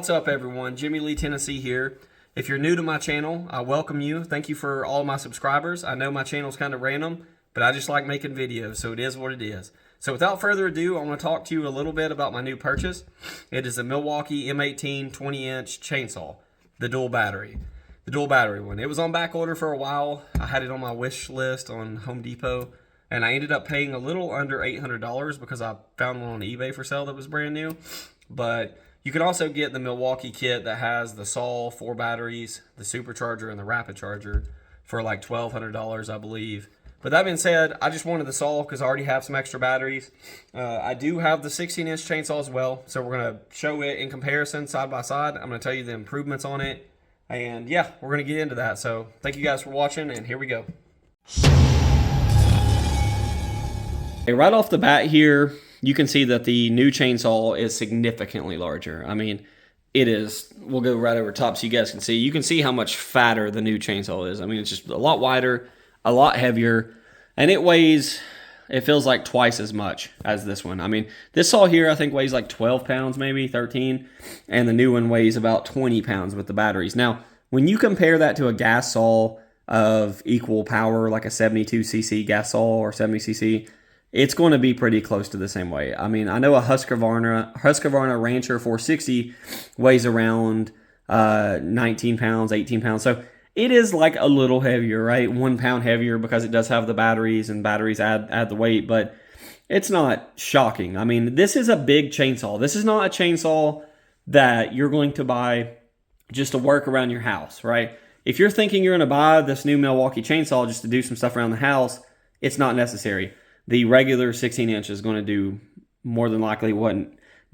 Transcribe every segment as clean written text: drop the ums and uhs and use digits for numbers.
What's up, everyone? Jimmy Lee, Tennessee here. If you're new to my channel, I welcome you. Thank you for all my subscribers. I know my channel's kind of random, but I just like making videos, so it is what it is. So without further ado, I want to talk to you a little bit about my new purchase. It is a Milwaukee M18 20-inch chainsaw, the dual battery one. It was on back order for a while. I had it on my wish list on Home Depot, and I ended up paying a little under $800 because I found one on eBay for sale that was brand new. But you can also get the Milwaukee kit that has the saw, 4 batteries, the supercharger, and the rapid charger for like $1,200, I believe. But that being said, I just wanted the saw because I already have some extra batteries. I do have the 16-inch chainsaw as well, so we're going to show it in comparison side by side. I'm going to tell you the improvements on it, and yeah, we're going to get into that. So thank you guys for watching, and here we go. Okay, right off the bat here, you can see that the new chainsaw is significantly larger. I mean, it is, we'll go right over top so you guys can see. You can see how much fatter the new chainsaw is. I mean, it's just a lot wider, a lot heavier, and it weighs, it feels like twice as much as this one. I mean, this saw here I think weighs like 12 pounds, maybe 13, and the new one weighs about 20 pounds with the batteries. Now, when you compare that to a gas saw of equal power, like a 72cc gas saw or 70cc, it's going to be pretty close to the same weight. I mean, I know a Husqvarna Rancher 460 weighs around 19 pounds, 18 pounds. So it is like a little heavier, right? 1 pound heavier because it does have the batteries, and batteries add the weight, but it's not shocking. I mean, this is a big chainsaw. This is not a chainsaw that you're going to buy just to work around your house, right? If you're thinking you're going to buy this new Milwaukee chainsaw just to do some stuff around the house, it's not necessary. The regular 16-inch is going to do more than likely what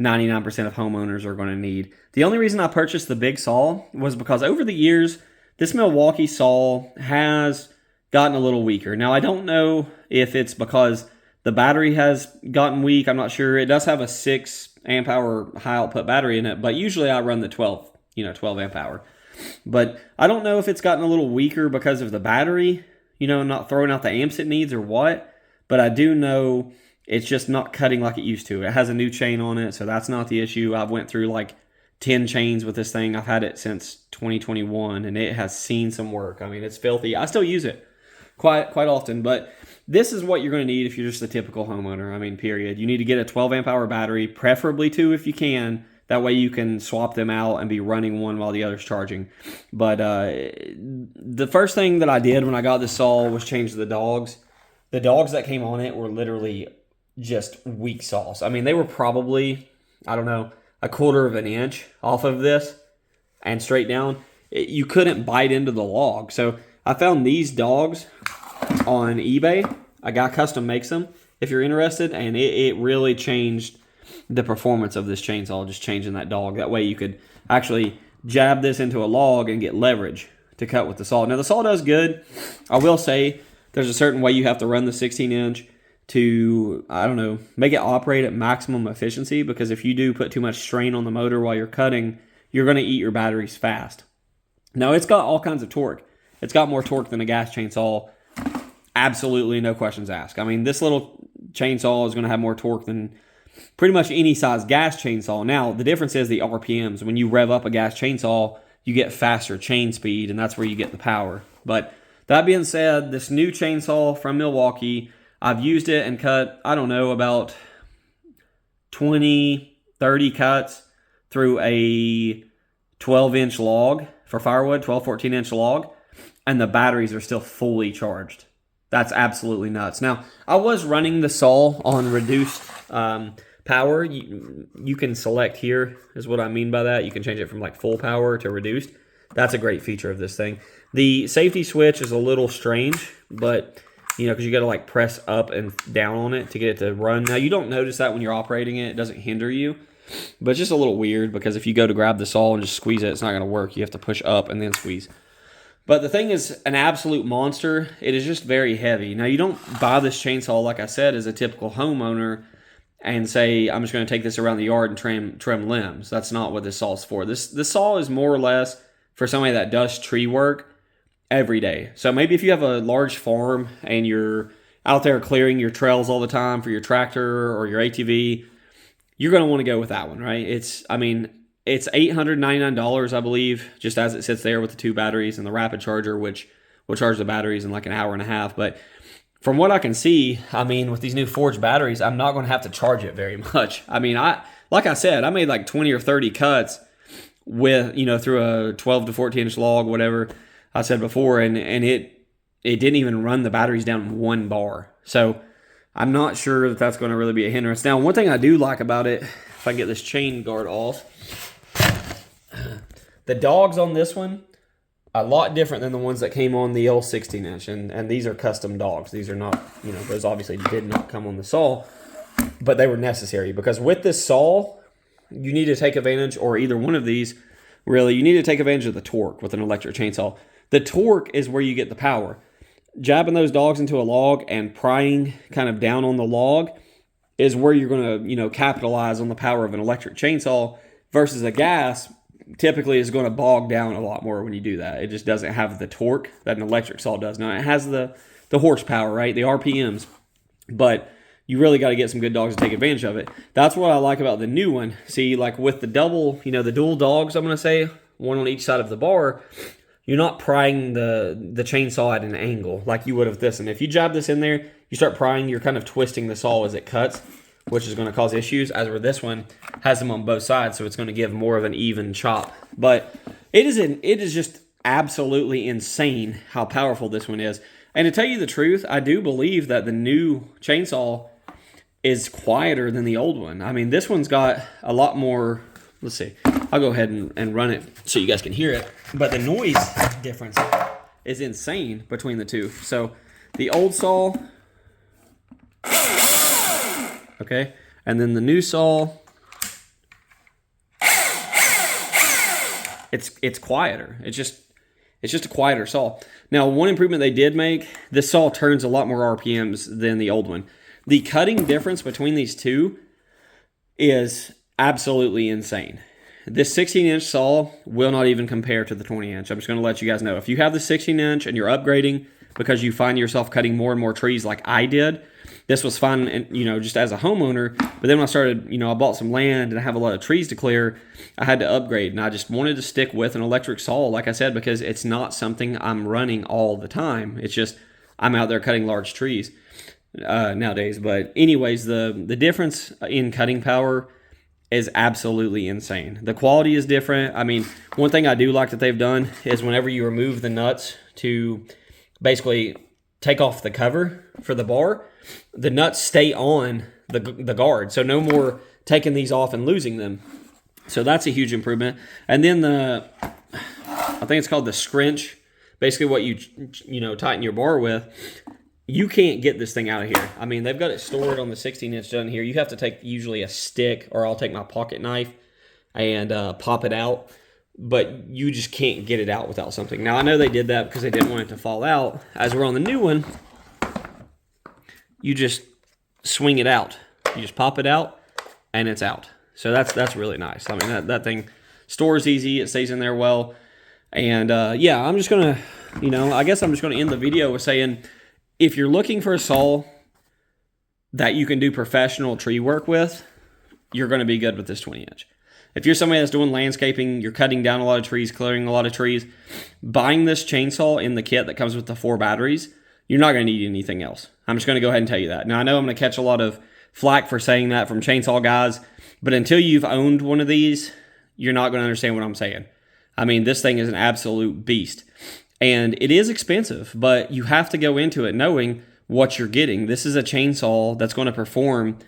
99% of homeowners are going to need. The only reason I purchased the big saw was because over the years, this Milwaukee saw has gotten a little weaker. Now, I don't know if it's because the battery has gotten weak. I'm not sure. It does have a 6 amp hour high output battery in it, but usually I run the 12 amp hour. But I don't know if it's gotten a little weaker because of the battery, not throwing out the amps it needs or what. But I do know it's just not cutting like it used to. It has a new chain on it, so that's not the issue. I've went through like 10 chains with this thing. I've had it since 2021, and it has seen some work. I mean, it's filthy. I still use it quite often, but this is what you're going to need if you're just a typical homeowner. I mean, period. You need to get a 12 amp hour battery, preferably 2 if you can. That way you can swap them out and be running one while the other's charging. But the first thing that I did when I got this saw was change the dogs. The dogs that came on it were literally just weak saws. I mean, they were probably, I don't know, a quarter of an inch off of this and straight down. You couldn't bite into the log. So I found these dogs on eBay. A guy custom makes them if you're interested, and it really changed the performance of this chainsaw, just changing that dog. That way you could actually jab this into a log and get leverage to cut with the saw. Now, the saw does good. I will say, there's a certain way you have to run the 16-inch to, I don't know, make it operate at maximum efficiency, because if you do put too much strain on the motor while you're cutting, you're going to eat your batteries fast. Now, it's got all kinds of torque. It's got more torque than a gas chainsaw. Absolutely no questions asked. I mean, this little chainsaw is going to have more torque than pretty much any size gas chainsaw. Now, the difference is the RPMs. When you rev up a gas chainsaw, you get faster chain speed, and that's where you get the power. But that being said, this new chainsaw from Milwaukee, I've used it and cut, I don't know, about 20, 30 cuts through a 12-inch log for firewood, 12, 14-inch log, and the batteries are still fully charged. That's absolutely nuts. Now, I was running the saw on reduced power. You can select here, is what I mean by that. You can change it from like full power to reduced. That's a great feature of this thing. The safety switch is a little strange, but, because you got to like press up and down on it to get it to run. Now, you don't notice that when you're operating it. It doesn't hinder you, but it's just a little weird because if you go to grab the saw and just squeeze it, it's not going to work. You have to push up and then squeeze. But the thing is an absolute monster. It is just very heavy. Now, you don't buy this chainsaw, like I said, as a typical homeowner and say, I'm just going to take this around the yard and trim limbs. That's not what this saw is for. This saw is more or less for somebody that does tree work every day. So maybe if you have a large farm and you're out there clearing your trails all the time for your tractor or your ATV, you're going to want to go with that one, right? It's $899, I believe, just as it sits there with the 2 batteries and the rapid charger, which will charge the batteries in like an hour and a half. But from what I can see, I mean, with these new forged batteries, I'm not going to have to charge it very much. I mean, like I said, I made like 20 or 30 cuts with, through a 12 to 14 inch log, whatever I said before, and it didn't even run the batteries down 1 bar. So I'm not sure that that's going to really be a hindrance. Now, one thing I do like about it, if I get this chain guard off, the dogs on this one, a lot different than the ones that came on the old 16 inch. And these are custom dogs. These are not, those obviously did not come on the saw, but they were necessary because with this saw, you need to take advantage, or either one of these, really, you need to take advantage of the torque with an electric chainsaw. The torque is where you get the power. Jabbing those dogs into a log and prying kind of down on the log is where you're going to, capitalize on the power of an electric chainsaw versus a gas typically is going to bog down a lot more when you do that. It just doesn't have the torque that an electric saw does. Now, it has the horsepower, right? The RPMs, but you really got to get some good dogs to take advantage of it. That's what I like about the new one. See, like with the double, the dual dogs, I'm going to say, one on each side of the bar, you're not prying the chainsaw at an angle like you would with this. And if you jab this in there, you start prying, you're kind of twisting the saw as it cuts, which is going to cause issues, as where this one has them on both sides, so it's going to give more of an even chop. But it is just absolutely insane how powerful this one is. And to tell you the truth, I do believe that the new chainsaw is quieter than the old one. I mean, this one's got a lot more, let's see, I'll go ahead and run it so you guys can hear it. But the noise difference is insane between the two. So the old saw, okay, and then the new saw, it's quieter. It's just a quieter saw. Now, one improvement they did make, this saw turns a lot more RPMs than the old one. The cutting difference between these two is absolutely insane. This 16-inch saw will not even compare to the 20-inch. I'm just going to let you guys know. If you have the 16-inch and you're upgrading because you find yourself cutting more and more trees like I did, this was fun, and just as a homeowner. But then when I started, I bought some land and I have a lot of trees to clear, I had to upgrade, and I just wanted to stick with an electric saw, like I said, because it's not something I'm running all the time. It's just I'm out there cutting large trees nowadays. But anyways, the difference in cutting power is absolutely insane. The quality is different. I mean, one thing I do like that they've done is whenever you remove the nuts to basically take off the cover for the bar, the nuts stay on the guard. So no more taking these off and losing them. So that's a huge improvement. And then I think it's called the scrinch, basically what you tighten your bar with. You can't get this thing out of here. I mean, they've got it stored on the 16-inch down here. You have to take usually a stick, or I'll take my pocket knife and pop it out. But you just can't get it out without something. Now, I know they did that because they didn't want it to fall out. As we're on the new one, you just swing it out. You just pop it out, and it's out. So that's really nice. I mean, that thing stores easy. It stays in there well. And, yeah, I'm just going to, I guess I'm just going to end the video with saying, if you're looking for a saw that you can do professional tree work with, you're going to be good with this 20-inch. If you're somebody that's doing landscaping, you're cutting down a lot of trees, clearing a lot of trees, buying this chainsaw in the kit that comes with the 4 batteries, you're not going to need anything else. I'm just going to go ahead and tell you that. Now, I know I'm going to catch a lot of flack for saying that from chainsaw guys, but until you've owned one of these, you're not going to understand what I'm saying. I mean, this thing is an absolute beast. And it is expensive, but you have to go into it knowing what you're getting. This is a chainsaw that's going to perform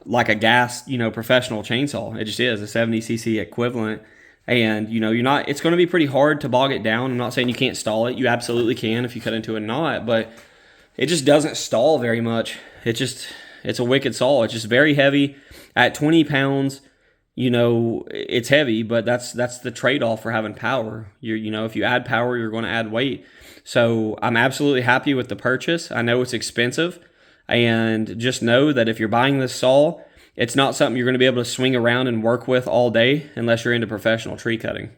like a gas, professional chainsaw. It just is a 70cc equivalent. And, it's going to be pretty hard to bog it down. I'm not saying you can't stall it. You absolutely can if you cut into a knot, but it just doesn't stall very much. It's a wicked saw. It's just very heavy. At 20 pounds, it's heavy, but that's the trade-off for having power. If you add power, you're going to add weight. So I'm absolutely happy with the purchase. I know it's expensive, and just know that if you're buying this saw, it's not something you're going to be able to swing around and work with all day unless you're into professional tree cutting.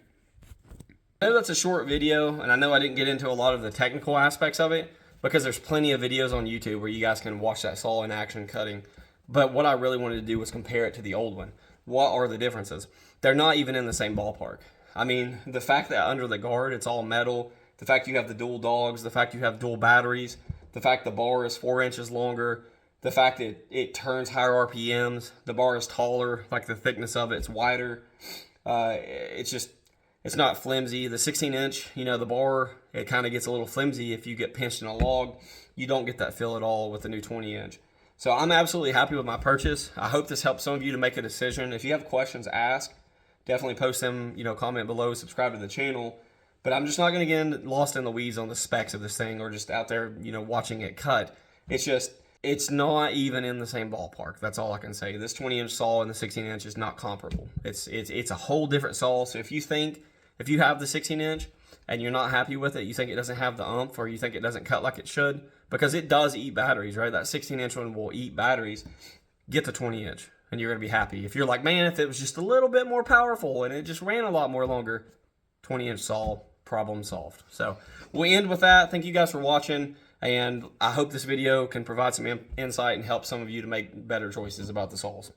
I know that's a short video, and I know I didn't get into a lot of the technical aspects of it because there's plenty of videos on YouTube where you guys can watch that saw in action cutting. But what I really wanted to do was compare it to the old one. What are the differences? they're not even in the same ballpark. I mean, the fact that under the guard it's all metal, the fact you have the dual dogs, the fact you have dual batteries, the fact the bar is 4 inches longer, the fact that it turns higher RPMs, the bar is taller, like the thickness of it's wider. It's not flimsy. The 16-inch, the bar, it kind of gets a little flimsy if you get pinched in a log. You don't get that feel at all with the new 20-inch. So I'm absolutely happy with my purchase. I hope this helps some of you to make a decision. If you have questions, ask. Definitely post them, comment below, subscribe to the channel. But I'm just not going to get lost in the weeds on the specs of this thing or just out there, watching it cut. It's not even in the same ballpark. That's all I can say. This 20-inch saw and the 16-inch is not comparable. It's a whole different saw. So if you have the 16-inch and you're not happy with it, you think it doesn't have the oomph, or you think it doesn't cut like it should, because it does eat batteries, right? That 16-inch one will eat batteries. Get the 20-inch and you're going to be happy. If you're like, man, if it was just a little bit more powerful and it just ran a lot more longer, 20-inch saw, problem solved. So we'll end with that. Thank you guys for watching, and I hope this video can provide some insight and help some of you to make better choices about the saws.